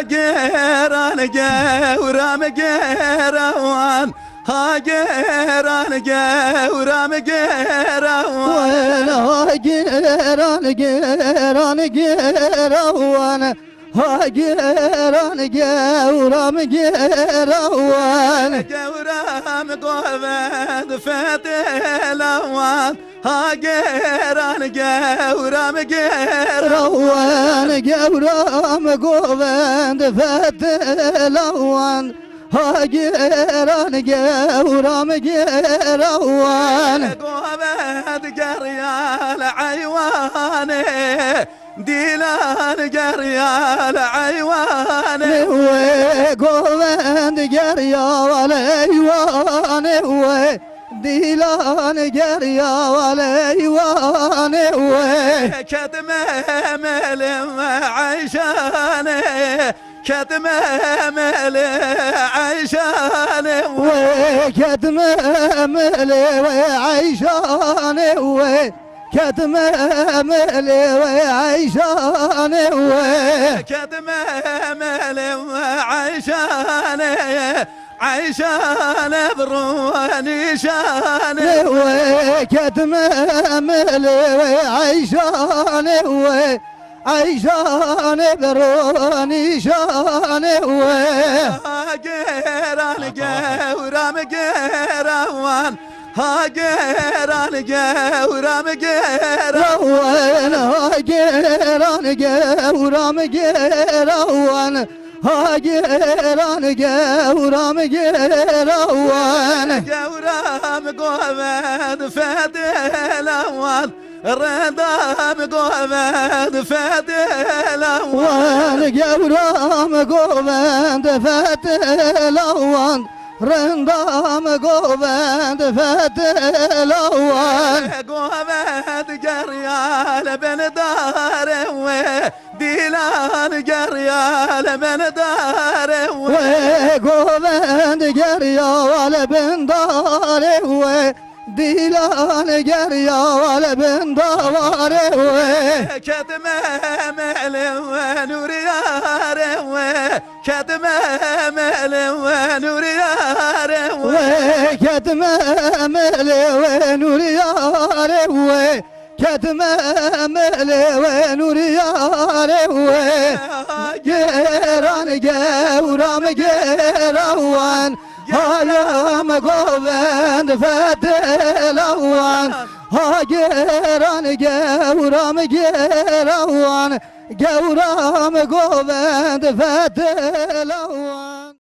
Geran gevram gerawan ha geran gevram gerawan ha geran gerawan ha geran gevram gerawan gevram goved fetelawan ha geran gevram gerawan gevram goved fetelawan ha geran gevram gerawan goved geryal aywane dilan geryal aywane goved geryal aywane dilan geryal aywane ketme melim ayşane ketme mele ayşane ketme mele ayşane ketme mele ayşane ketme mele ayşane ayşane bruni şane ketme mele ayşane ayşane beroni şane geran gevram gerawan ha geran gevram gerawan ha geran gevram gerawan ha geran gevram gerawan gevram goved fedelawan Redam goved fedelawan gevram goved fedelawan Rendam goved fedelawan goved geryal ben darewe dilan geryal ben darewe goved geryal ben darewe dilan geryal ben darewe ketme melim nur yarewe ketme melim nur yarewe ketme melim nur yarewe ketme melim nur yarewe geran gevram gerawan hayam goved fedelawan ha geran gevram gerawan gevram goved fedelawan